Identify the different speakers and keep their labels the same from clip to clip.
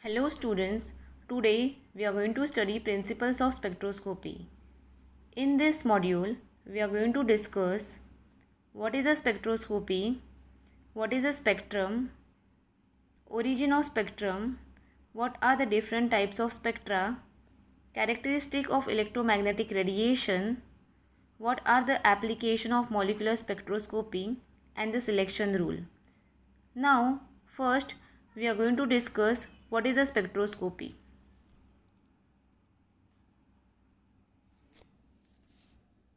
Speaker 1: Hello students, today we are going to study principles of spectroscopy. In this module, we are going to discuss what is a spectroscopy, what is a spectrum, origin of spectrum, what are the different types of spectra, characteristic of electromagnetic radiation, what are the application of molecular spectroscopy and the selection rule. Now, first we are going to discuss what is a spectroscopy.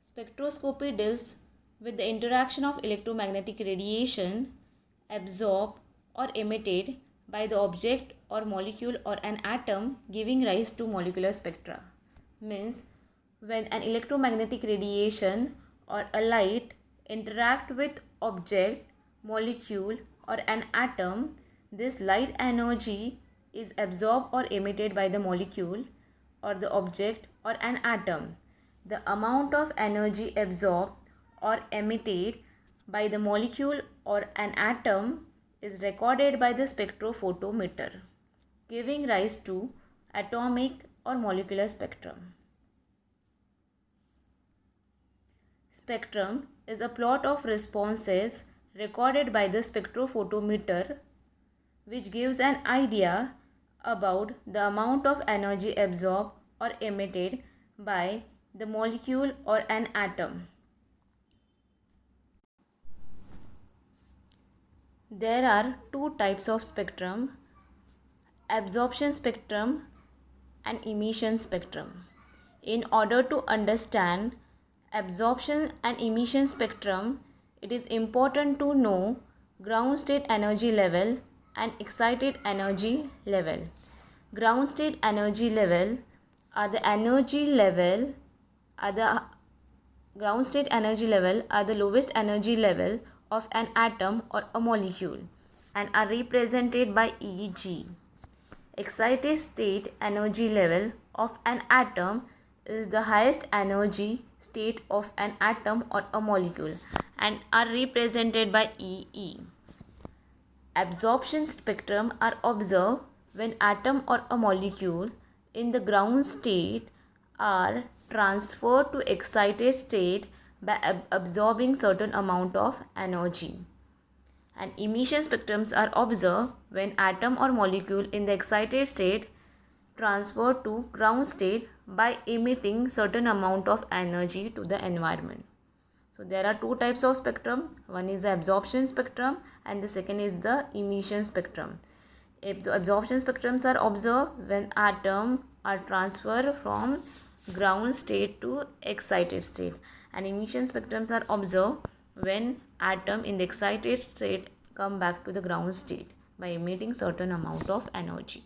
Speaker 1: Spectroscopy deals with the interaction of electromagnetic radiation absorbed or emitted by the object or molecule or an atom, giving rise to molecular spectra. Means when an electromagnetic radiation or a light interact with object, molecule or an atom, this light energy is absorbed or emitted by the molecule or the object or an atom. The amount of energy absorbed or emitted by the molecule or an atom is recorded by the spectrophotometer, giving rise to atomic or molecular spectrum. Spectrum is a plot of responses recorded by the spectrophotometer, which gives an idea about the amount of energy absorbed or emitted by the molecule or an atom. There are two types of spectrum: absorption spectrum and emission spectrum. In order to understand absorption and emission spectrum, it is important to know ground state energy level and excited energy level. Ground state energy level are the ground state energy level are the lowest energy level of an atom or a molecule and are represented by Eg. Excited state energy level of an atom is the highest energy state of an atom or a molecule and are represented by Ee. Absorption spectrum are observed when atom or a molecule in the ground state are transferred to excited state by absorbing certain amount of energy. And emission spectrums are observed when atom or molecule in the excited state transferred to ground state by emitting certain amount of energy to the environment. So there are two types of spectrum. One is the absorption spectrum and the second is the emission spectrum. If the absorption spectrums are observed when atoms are transferred from ground state to excited state, and emission spectrums are observed when atom in the excited state come back to the ground state by emitting certain amount of energy.